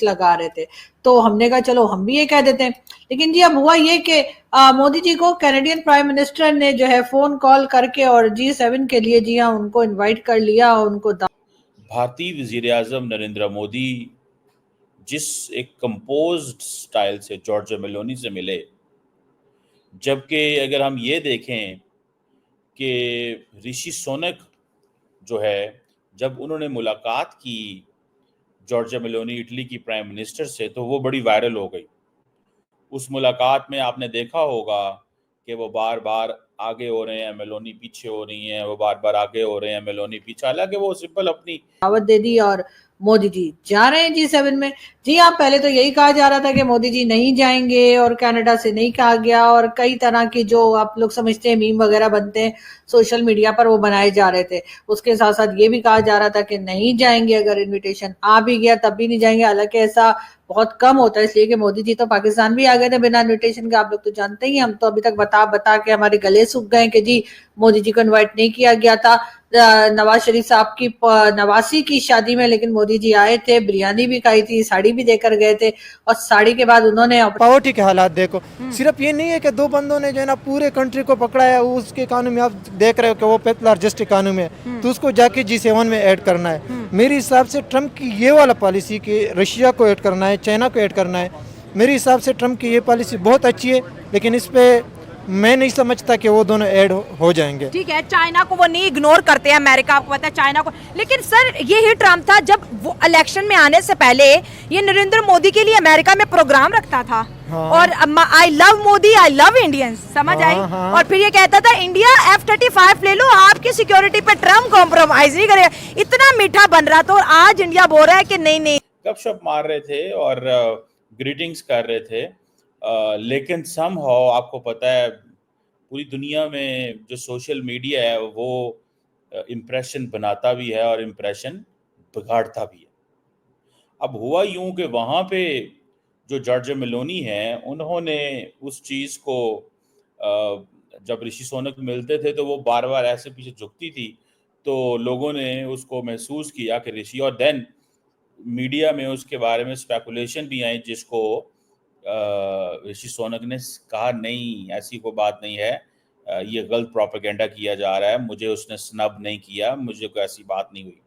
Tweets लगा रहे थे, तो हमने कहा चलो हम भी ये कह देते हैं। लेकिन जी अब हुआ ये कि मोदी जी को कैनेडियन प्राइम मिनिस्टर ने जो है फोन कॉल करके और G7 के लिए जी हाँ उनको इन्वाइट कर लिया, उनको भारतीय वजीर आजम नरेंद्र मोदी जिस एक कंपोज्ड स्टाइल से जॉर्जिया मेलोनी से मिले, जबकि अगर हम ये देखें कि ऋषि सुनक जो है जब उन्होंने मुलाकात की जॉर्जिया मेलोनी इटली की प्राइम मिनिस्टर से, तो वो बड़ी वायरल हो गई। उस मुलाकात में आपने देखा होगा कि वो बार बार आगे हो रहे हैं, मेलोनी पीछे हो रही हैं, वो बार बार आगे हो रहे हैं, मेलोनी पीछे। हालांकि वो सिंपल अपनी दावत दे दी और मोदी जी जा रहे हैं G7 में। जी हाँ, पहले तो यही कहा जा रहा था कि मोदी जी नहीं जाएंगे और कनाडा से नहीं कहा गया, और कई तरह की जो आप लोग समझते हैं मीम वगैरह बनते हैं सोशल मीडिया पर वो बनाए जा रहे थे। उसके साथ साथ ये भी कहा जा रहा था कि नहीं जाएंगे, अगर इनविटेशन आ भी गया तब भी नहीं जाएंगे। हालांकि ऐसा बहुत कम होता है, इसलिए कि मोदी जी तो पाकिस्तान भी आ गए थे बिना इन्विटेशन के, आप लोग तो जानते ही। हम तो अभी तक बता बता के हमारे गले सूख गए कि जी मोदी जी को इन्वाइट नहीं किया गया था नवाज शरीफ साहब की नवासी की शादी में, लेकिन मोदी जी आए थे, बिरयानी भी खाई थी, साड़ी भी देकर गए थे, और साड़ी के बाद उन्होंने पावर्टी के हालात देखो। सिर्फ ये नहीं है कि दो बंदों ने जो है ना पूरे कंट्री को पकड़ा है, उसके इकोनॉमी आप देख रहे हो कि वो फिफ्थ लार्जेस्ट इकोनॉमी है, तो उसको जाके G7 में ऐड करना है। मेरे हिसाब से ट्रम्प की ये वाला पॉलिसी कि रशिया को ऐड करना है, चाइना को ऐड करना है, मेरे हिसाब से ट्रम्प की ये पॉलिसी बहुत अच्छी है, लेकिन इस पे मैं नहीं समझता कि वो दोनों ऐड हो जाएंगे। ठीक है, चाइना को वो नहीं इग्नोर करते हैं, अमेरिका आपको पता है चाइना को, लेकिन सर ये ही ट्रम्प था जब वो इलेक्शन में आने से पहले ये नरेंद्र मोदी के लिए अमेरिका में प्रोग्राम रखता था। हाँ। और I love Modi, I love Indians, समझ आई। हाँ। और फिर ये कहता था इंडिया F-35 ले लो, आपकी सिक्योरिटी पे ट्रम्प कॉम्प्रोमाइज नहीं करेगा। इतना मीठा बन रहा था, और आज इंडिया बोल रहा है कि नहीं नहीं। गपशप मार रहे थे और ग्रीटिंग्स कर रहे थे, लेकिन समहाउ आपको पता है पूरी दुनिया में जो सोशल मीडिया है वो इम्प्रेशन बनाता भी है और इम्प्रेशन बिगाड़ता भी है। अब हुआ यूं कि वहाँ पे जो जॉर्जिया मेलोनी है उन्होंने उस चीज़ को जब ऋषि सुनक मिलते थे तो वो बार बार ऐसे पीछे झुकती थी, तो लोगों ने उसको महसूस किया कि ऋषि, और देन मीडिया में उसके बारे में स्पेकुलेशन भी आई, जिसको ऋषि सुनक ने कहा नहीं ऐसी कोई बात नहीं है, ये गलत प्रोपेगेंडा किया जा रहा है, मुझे उसने स्नब नहीं किया, मुझे कोई ऐसी बात नहीं हुई।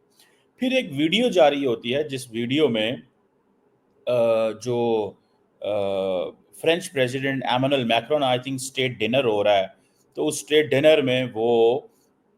फिर एक वीडियो जारी होती है जिस वीडियो में जो French president Emmanuel Macron, I think state dinner हो रहा है, तो उस स्टेट डिनर में वो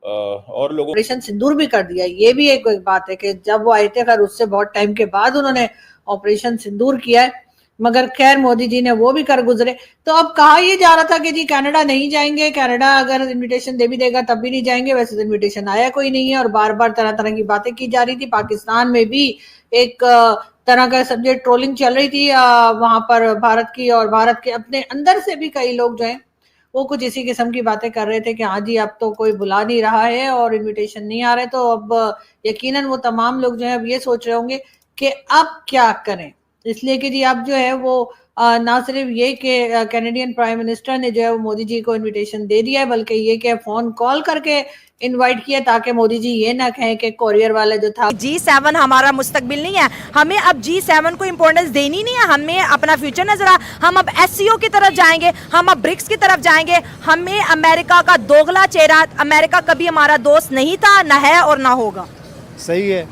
और लोगों ऑपरेशन सिंदूर भी कर दिया। ये भी एक बात है कि जब वो आए थे, खैर उससे बहुत टाइम के बाद उन्होंने ऑपरेशन सिंदूर किया है, मगर खैर मोदी जी ने वो भी कर गुजरे। तो अब कहा ये जा रहा था कि जी कनाडा नहीं जाएंगे, कनाडा अगर इनविटेशन दे भी देगा तब भी नहीं जाएंगे। वैसे तो इनविटेशन आया कोई नहीं है, और बार बार तरह तरह की बातें की जा रही थी। पाकिस्तान में भी एक तरह का समझे ट्रोलिंग चल रही थी वहां पर भारत की, और भारत के अपने अंदर से भी कई लोग जो है वो कुछ इसी किस्म की बातें कर रहे थे कि हाँ जी अब तो कोई बुला नहीं रहा है और इनविटेशन नहीं आ रहे। तो अब यकीनन वो तमाम लोग जो है अब ये सोच रहे होंगे कि अब क्या करें, इसलिए कि जी अब जो है वो ना सिर्फ ये कि कैनेडियन प्राइम मिनिस्टर ने जो है वो मोदी जी को इनविटेशन दे दिया है, बल्कि ये कि फोन कॉल करके इनवाइट किया ताकि मोदी जी ये ना कहें कि कोरियर वाला जो था G7 हमारा मुस्तकबिल नहीं है, हमें अब G7 को इंपॉर्टेंस देनी नहीं है, हमें अपना फ्यूचर नजर आ, हम अब SCO की तरफ जाएंगे, हम अब ब्रिक्स की तरफ जाएंगे। हमें अमेरिका का दोगला चेहरा, अमेरिका कभी हमारा दोस्त नहीं था, ना है और ना होगा। सही है।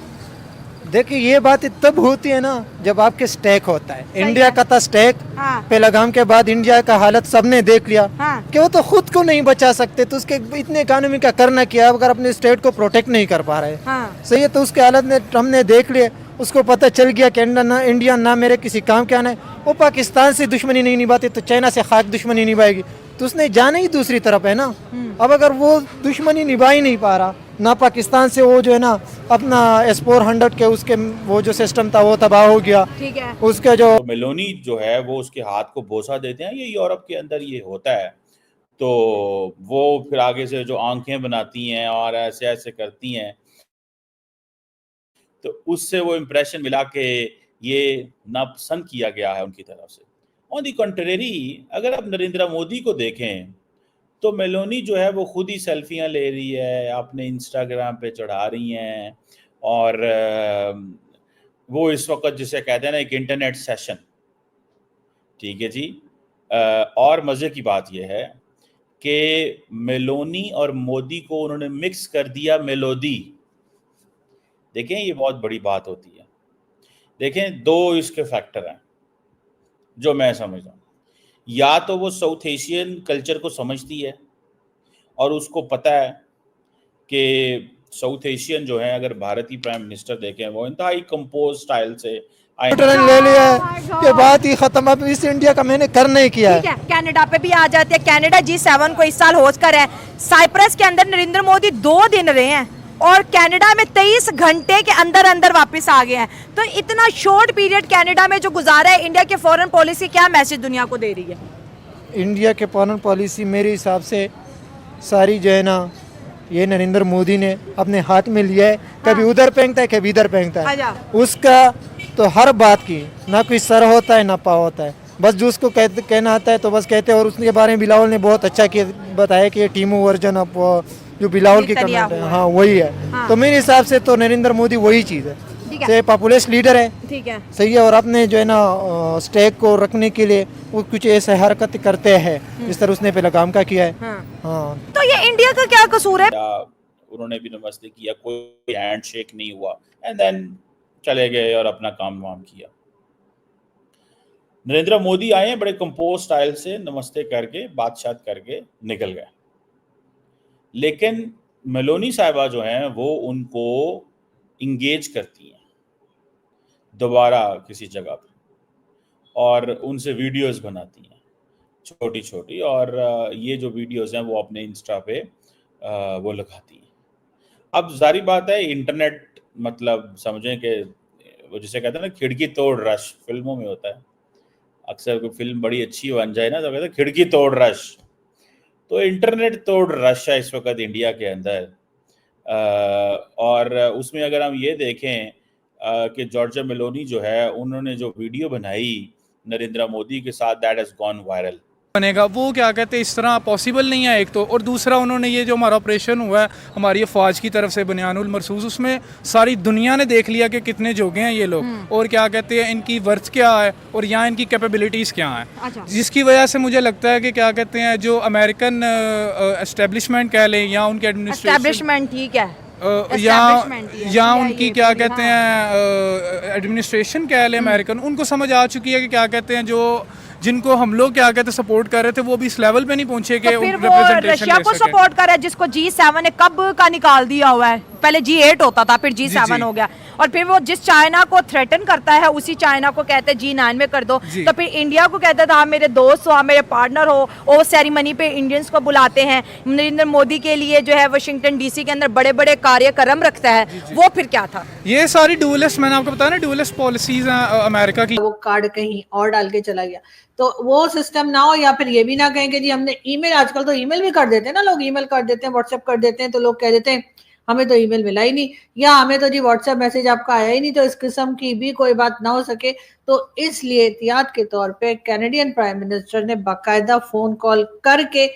देखिए ये बात तब होती है ना जब आपके स्टेक होता है। इंडिया का था स्टेक। हाँ। पे लगाम के बाद इंडिया का हालत सबने देख लिया। हाँ। कि वो तो खुद को नहीं बचा सकते, तो उसके इतने इकोनॉमी का करना क्या अगर अपने स्टेट को प्रोटेक्ट नहीं कर पा रहे। हाँ। सही है, तो उसके हालत ने हमने देख लिए, उसको पता चल गया कि इंडिया ना मेरे किसी काम के आना है। वो पाकिस्तान से दुश्मनी नहीं निभाती तो चाइना से खाक दुश्मनी निभाएगी, तो उसने जाना ही दूसरी तरफ है ना। अब अगर वो दुश्मनी निभा ही नहीं पा रहा ना पाकिस्तान से, वो जो है ना अपना S-400 के उसके वो जो सिस्टम था वो तबाह हो गया। ठीक है। उसके जो मेलोनी जो है वो उसके हाथ को बोसा देते हैं, ये यूरोप के अंदर ये होता है, तो वो फिर आगे से जो आंखें बनाती हैं और ऐसे ऐसे करती हैं, तो उससे वो इम्प्रेशन मिला के ये नापसंद किया गया है उनकी तरफ से। ऑन दी कंट्रेरी अगर आप नरेंद्र मोदी को देखें तो मेलोनी जो है वो खुद ही सेल्फियां ले रही है, अपने इंस्टाग्राम पे चढ़ा रही हैं, और वो इस वक्त जिसे कहते हैं ना एक इंटरनेट सेशन, ठीक है जी। और मजे की बात यह है कि मेलोनी और मोदी को उन्होंने मिक्स कर दिया मेलोडी। देखें, ये बहुत बड़ी बात होती है। देखें, दो इसके फैक्टर हैं जो मैं समझता हूँ। या तो वो साउथ एशियन कल्चर को समझती है और उसको पता है कि साउथ एशियन जो है, अगर भारतीय प्राइम मिनिस्टर देखें, वो इंतहाई कंपोज स्टाइल से टर्न ले लिया है कि बात ही खत्म, अब इस इंडिया का मैंने कर नहीं किया है। ठीक है, कनाडा पे भी आ जाते हैं। कनाडा G7 को इस साल होस्ट कर है। साइप्रस के अंदर नरेंद्र मोदी 2 दिन रहे हैं और कनाडा में 23 घंटे के अंदर अंदर वापस आ गए हैं। तो इतना शॉर्ट पीरियड कनाडा में जो गुजारा है, इंडिया के फॉरेन पॉलिसी क्या मैसेज दुनिया को दे रही है? इंडिया के फॉरेन पॉलिसी मेरे हिसाब से सारी जो है ना, ये नरेंद्र मोदी ने अपने हाथ में लिया है। कभी उधर फेंकता है, कभी इधर फेंकता है। उसका तो हर बात की ना कोई सर होता है ना पाव होता है, बस जो उसको कहना आता है तो बस कहते हैं। और उसके बारे में बिलावल ने बहुत अच्छा बताया कि ये टीमो वर्जन ऑफ जो बिलावल की कमेंट है, हाँ वही है। हाँ। तो मेरे हिसाब से तो नरेंद्र मोदी वही चीज़ है, से पॉपुलर लीडर है, ठीक है, सही है। और अपने जो है ना स्टेक को रखने के लिए वो कुछ ऐसे हरकत करते हैं जिस तरह उसने पहले काम का किया है। हाँ। तो ये इंडिया का क्या कसूर है? उन्होंने भी नमस्ते किया, कोई हैंड शेक नहीं हुआ, एंड देन चले गए और अपना काम वाम किया। नरेंद्र मोदी आए बड़े कंपोज स्टाइल से, नमस्ते करके बातचीत करके निकल गए। लेकिन मेलोनी साहिबा जो हैं वो उनको इंगेज करती हैं दोबारा किसी जगह पर और उनसे वीडियोस बनाती हैं छोटी छोटी, और ये जो वीडियोस हैं वो अपने इंस्टा पे वो लगाती हैं। अब जारी बात है, इंटरनेट मतलब समझें कि वो जिसे कहते हैं ना खिड़की तोड़ रश, फिल्मों में होता है अक्सर, कोई फिल्म बड़ी अच्छी बन जाए ना तो कहते हैं खिड़की तोड़ रश। तो इंटरनेट तोड़ रश है इस वक्त इंडिया के अंदर। और उसमें अगर हम ये देखें कि जॉर्जिया मेलोनी जो है, उन्होंने जो वीडियो बनाई नरेंद्र मोदी के साथ, दैट हैज गॉन वायरल। बनेगा वो क्या कहते हैं, इस तरह पॉसिबल नहीं है एक तो। और दूसरा, उन्होंने ये जो हमारा ऑपरेशन हुआ है हमारी अफवाज की तरफ से बनियानुल मरसूस, उसमें सारी दुनिया ने देख लिया कि कितने जोगे हैं ये लोग और क्या कहते हैं इनकी वर्थ क्या है और यहाँ इनकी कैपेबिलिटीज़ क्या हैं। अच्छा। जिसकी वजह से मुझे लगता है कि क्या कहते हैं जो अमेरिकन एस्टेब्लिशमेंट कह लें या उनके एडमिनिस्ट्रेशन, ठीक है, या उनकी क्या कहते हैं एडमिनिस्ट्रेशन कह लें अमेरिकन, उनको समझ आ चुकी है कि क्या कहते हैं जो जिनको हम लोग क्या कहते हैं सपोर्ट कर रहे थे वो भी इस लेवल पे नहीं पहुंचे कि फिर वो रशिया को सपोर्ट कर रहा है जिसको G7 ने कब का निकाल दिया हुआ है। पहले G8 होता था, फिर G7 हो गया। और फिर वो जिस चाइना को थ्रेटन करता है उसी चाइना को कहते हैं G9 में कर दो। तो फिर इंडिया को कहता था आप मेरे दोस्त हो, आप मेरे पार्टनर हो। और सेरेमनी पे इंडियंस को बुलाते हैं। नरेंद्र मोदी के लिए जो है वाशिंगटन DC के अंदर बड़े बड़े कार्यक्रम रखता है। वो फिर क्या था? ये सारी डुअलिस्ट, मैंने आपको बताया ना, डुअलिस्ट पॉलिसीज हैं अमेरिका की। वो कार्ड कहीं और डाल के चला गया तो वो सिस्टम ना हो, या फिर ये भी ना कहें कि जी हमने ईमेल, आजकल तो ईमेल भी कर देते हैं ना लोग, ईमेल कर देते हैं, व्हाट्सएप कर देते हैं, तो लोग कह देते हैं हमें तो ईमेल मिला ही नहीं, या हमें तो जी व्हाट्सएप मैसेज आपका आया ही नहीं। तो इस किस्म की भी कोई बात ना हो सके। तो इसलिए एहतियात के तौर पे कैनेडियन प्राइम मिनिस्टर ने बाकायदा फोन कॉल करके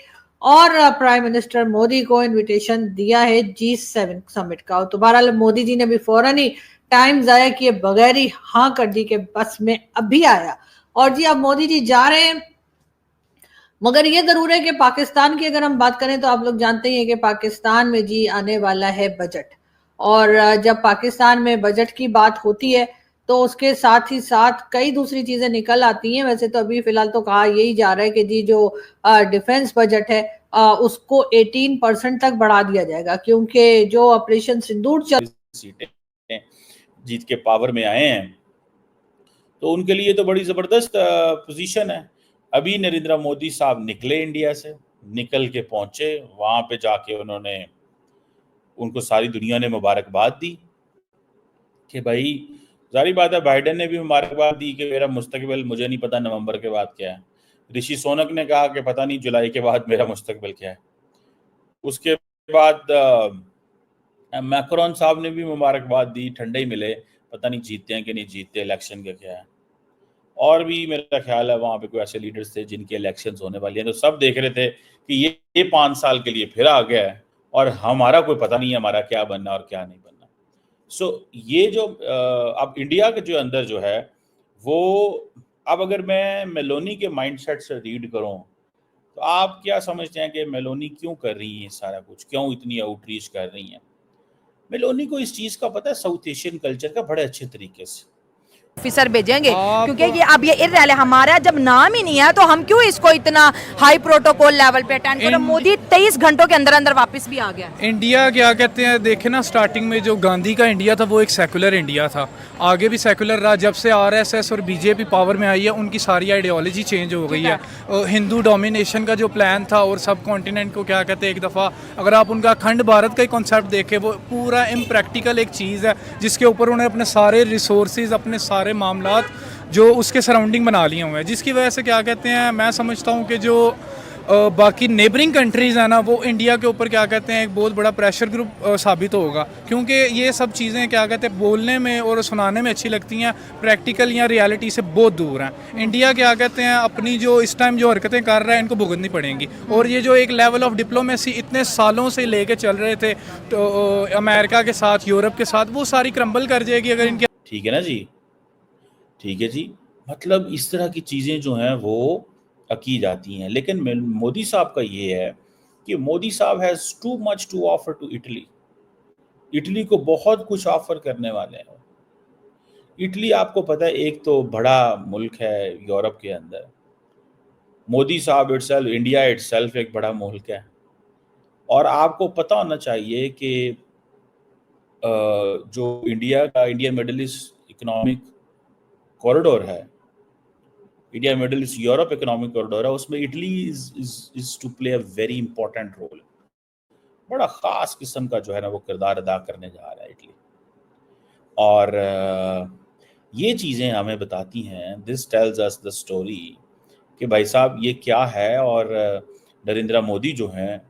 और प्राइम मिनिस्टर मोदी को इन्विटेशन दिया है G7 समिट का। तो बहरहाल मोदी जी ने भी फौरन ही टाइम जाया किए बगैर ही हाँ कर दी कि बस में अभी आया। और जी अब मोदी जी जा रहे हैं, मगर ये जरूर है कि पाकिस्तान की अगर हम बात करें तो आप लोग जानते ही हैं कि पाकिस्तान में जी आने वाला है बजट। और जब पाकिस्तान में बजट की बात होती है तो उसके साथ ही साथ कई दूसरी चीजें निकल आती हैं। वैसे तो अभी फिलहाल तो कहा यही जा रहा है कि जी जो डिफेंस बजट है उसको 18% तक बढ़ा दिया जाएगा, क्योंकि जो ऑपरेशन सिंदूर सीटें जीत के पावर में आए हैं तो उनके लिए तो बड़ी जबरदस्त पोजीशन है। अभी नरेंद्र मोदी साहब निकले इंडिया से, निकल के पहुंचे वहां पे, जाके उन्होंने उनको सारी दुनिया ने मुबारकबाद दी कि भाई, जारी बात है बाइडेन ने भी मुबारकबाद दी कि मेरा मुस्तकबिल मुझे नहीं पता नवंबर के बाद क्या है। ऋषि सोनक ने कहा कि पता नहीं जुलाई के बाद मेरा मुस्तकबिल क्या है। उसके बाद मैक्रोन साहब ने भी मुबारकबाद दी, ठंडे ही मिले, पता नहीं जीतते हैं कि नहीं जीतते, इलेक्शन का क्या है। और भी मेरा ख्याल है वहाँ पे कोई ऐसे लीडर्स थे जिनके इलेक्शंस होने वाली हैं, तो सब देख रहे थे कि ये 5 साल के लिए फिर आ गया है और हमारा कोई पता नहीं है हमारा क्या बनना और क्या नहीं बनना। सो ये जो अब इंडिया के जो अंदर जो है वो, अब अगर मैं मेलोनी के माइंडसेट से रीड करूं तो आप क्या समझते हैं कि मेलोनी क्यों कर रही है सारा कुछ, क्यों इतनी आउटरीच कर रही हैं? मेलोनी को इस चीज़ का पता है, साउथ एशियन कल्चर का बड़े अच्छे तरीके से। ऑफिसर भेजेंगे क्योंकि ये अब ये इर्रेल है, हमारा जब नाम ही नहीं है तो हम क्यों इसको इतना हाई प्रोटोकॉल लेवल पे अटेंड करें। मोदी 23 घंटों के अंदर अंदर वापस भी आ गया। इंडिया क्या कहते हैं, देखे ना स्टार्टिंग में जो गांधी का इंडिया था वो एक सेकुलर इंडिया था, आगे भी सेकुलर रहा। जब से आरएसएस और बीजेपी पावर में आई है उनकी सारी आइडियोलॉजी चेंज हो गई है। हिंदू डोमिनेशन का जो प्लान था और सब कॉन्टिनेंट को क्या कहते हैं, एक दफ़ा अगर आप उनका अखंड भारत का ही कॉन्सेप्ट देखें वो पूरा इम्प्रैक्टिकल एक चीज़ है जिसके ऊपर उन्होंने अपने सारे रिसोर्सेज, अपने सारे मामलात जो उसके सराउंडिंग बना लिए हुए हैं, जिसकी वजह से क्या कहते हैं, मैं समझता हूँ कि जो बाकी नेबरिंग कंट्रीज़ हैं ना वो इंडिया के ऊपर क्या कहते हैं एक बहुत बड़ा प्रेशर ग्रुप साबित होगा, क्योंकि ये सब चीज़ें क्या कहते हैं बोलने में और सुनाने में अच्छी लगती हैं, प्रैक्टिकल या रियलिटी से बहुत दूर हैं। इंडिया क्या कहते हैं अपनी जो इस टाइम जो हरकतें कर रहा है इनको भुगतनी पड़ेंगी। और ये जो एक लेवल ऑफ डिप्लोमेसी इतने सालों से लेके चल रहे थे तो अमेरिका के साथ, यूरोप के साथ, वो सारी क्रम्बल कर जाएगी अगर इनके। ठीक है ना जी, ठीक है जी। मतलब इस तरह की चीज़ें जो हैं वो की जाती हैं। लेकिन मोदी साहब का ये है कि मोदी साहब has too much to offer to Italy. Italy को बहुत कुछ ऑफर करने वाले हैं। इटली आपको पता है एक तो बड़ा मुल्क है यूरोप के अंदर। मोदी साहब इटसेल्फ, इंडिया इटसेल्फ एक बड़ा मुल्क है। और आपको पता होना चाहिए कि जो इंडिया का India Middle East economic corridor है, India Middle East Europe economic corridor है, उसमें Italy is to play a very important role. बड़ा ख़ास किस्म का जो है ना वो किरदार अदा करने जा रहा है इटली। और ये चीज़ें हमें बताती हैं, this tells us the story कि भाई साहब ये क्या है। और नरेंद्र मोदी जो हैं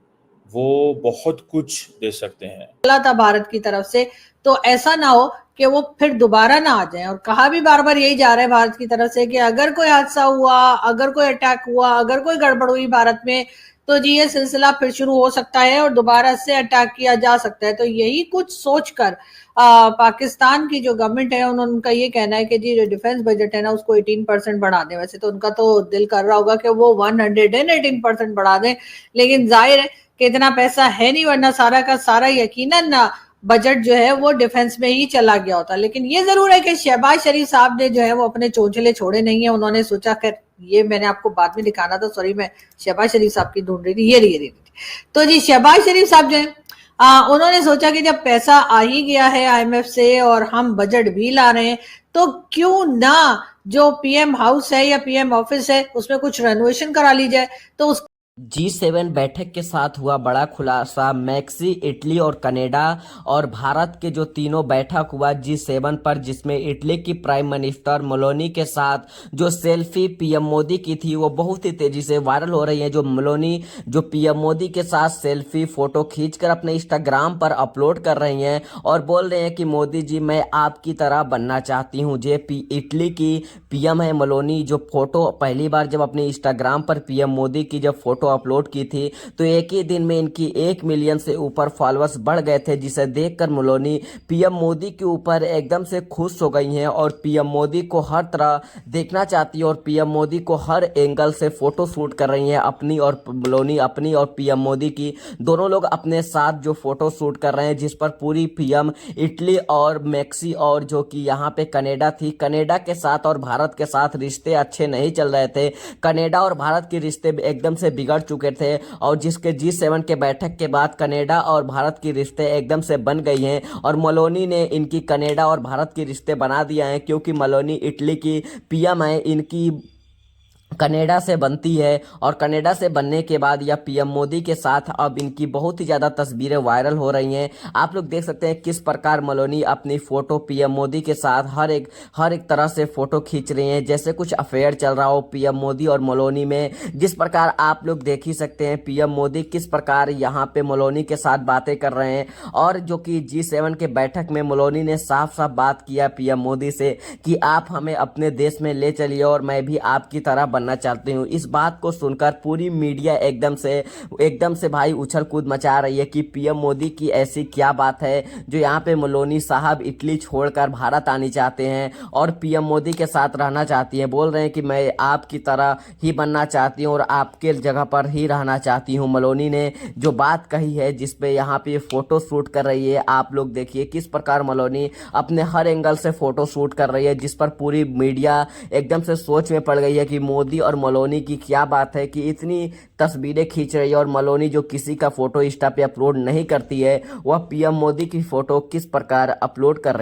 वो बहुत कुछ दे सकते हैं। बोला था भारत की तरफ से, तो ऐसा ना हो कि वो फिर दोबारा ना आ जाए। और कहा भी बार बार यही जा रहा है भारत की तरफ से कि अगर कोई हादसा हुआ, अगर कोई अटैक हुआ, अगर कोई गड़बड़ हुई भारत में तो जी ये सिलसिला फिर शुरू हो सकता है और दोबारा से अटैक किया जा सकता है। तो यही कुछ सोचकर पाकिस्तान की जो गवर्नमेंट है उनका ये कहना है कि जी जो डिफेंस बजट है ना उसको 18% बढ़ा दें। वैसे तो उनका तो दिल कर रहा होगा कि वो 118% बढ़ा दें, लेकिन जाहिर है कि इतना पैसा है नहीं, वरना सारा का सारा यकीनन ना बजट जो है वो डिफेंस में ही चला गया होता। लेकिन ये जरूर है कि शहबाज शरीफ साहब ने जो है वो अपने चोंचले छोड़े नहीं है। उन्होंने सोचा कि ये मैंने आपको बाद में दिखाना था, सॉरी मैं शहबाज शरीफ साहब की ढूंढ रही थी, ये रही। तो जी शहबाज शरीफ साहब जो है उन्होंने सोचा कि जब पैसा आ ही गया है IMF से और हम बजट भी ला रहे हैं तो क्यों ना जो PM हाउस है या PM ऑफिस है उसमें कुछ रेनोवेशन करा ली जाए। तो उस G7 बैठक के साथ हुआ बड़ा खुलासा। मैक्सी, इटली और कनाडा और भारत के जो तीनों बैठक हुआ G7 पर, जिसमें इटली की प्राइम मिनिस्टर मेलोनी के साथ जो सेल्फी PM मोदी की थी वो बहुत ही तेजी से वायरल हो रही है। जो मेलोनी जो PM मोदी के साथ सेल्फी फोटो खींचकर अपने इंस्टाग्राम पर अपलोड कर रही हैं और बोल रहे हैं कि मोदी जी मैं आपकी तरह बनना चाहती हूँ। जो इटली की PM है मेलोनी, जो फोटो पहली बार जब अपने इंस्टाग्राम पर PM मोदी की जब फोटो अपलोड की थी तो एक ही दिन में इनकी 1 मिलियन से ऊपर फॉलोअर्स बढ़ गए थे, जिसे देखकर मेलोनी PM मोदी के ऊपर एकदम से खुश हो गई हैं और PM मोदी को हर तरह देखना चाहती है और PM मोदी को हर एंगल से फोटो शूट कर रही हैं अपनी, और मेलोनी अपनी और PM मोदी की दोनों लोग अपने साथ जो फोटो शूट कर रहे हैं, जिस पर पूरी PM इटली और मैक्सी और जो कि यहाँ पे कनाडा थी, कनाडा के साथ और भारत के साथ रिश्ते अच्छे नहीं चल रहे थे। कनाडा और भारत के रिश्ते एकदम से बिगड़ चुके थे और जिसके G7 के बैठक के बाद कनाडा और भारत की रिश्ते एकदम से बन गई हैं और मेलोनी ने इनकी कनाडा और भारत के रिश्ते बना दिया है, क्योंकि मेलोनी इटली की PM है, इनकी कनाडा से बनती है और कनाडा से बनने के बाद या PM मोदी के साथ अब इनकी बहुत ही ज़्यादा तस्वीरें वायरल हो रही हैं। आप लोग देख सकते हैं किस प्रकार मेलोनी अपनी फ़ोटो PM मोदी के साथ हर एक तरह से फ़ोटो खींच रही हैं, जैसे कुछ अफेयर चल रहा हो PM मोदी और मेलोनी में। जिस प्रकार आप लोग देख ही सकते हैं PM मोदी किस प्रकार यहाँ पे मेलोनी के साथ बातें कर रहे हैं और जो कि G7 के बैठक में मेलोनी ने साफ साफ बात किया PM मोदी से कि आप हमें अपने देश में ले चलिए और मैं भी आपकी तरह बनना चाहती हूँ। इस बात को सुनकर पूरी मीडिया एकदम से भाई उछल कूद मचा रही है कि पीएम मोदी की ऐसी क्या बात है जो यहाँ पे मेलोनी साहब इटली छोड़कर भारत आनी चाहते हैं और पीएम मोदी के साथ रहना चाहती हैं। बोल रहे हैं कि मैं आपकी तरह ही बनना चाहती हूँ और आपके जगह पर ही रहना चाहती हूँ। मेलोनी ने जो बात कही है, जिस पे यहाँ पे फोटो शूट कर रही है, आप लोग देखिए किस प्रकार मेलोनी अपने हर एंगल से फोटो शूट कर रही है, जिस पर पूरी मीडिया एकदम से सोच में पड़ गई है कि मोदी और मेलोनी की क्या बात है कि इतनी तस्वीरें खींच रही है और मेलोनी जो किसी का फोटो इंस्टा पे अपलोड नहीं करती है, वह पीएम मोदी की फोटो किस प्रकार अपलोड कर रही है।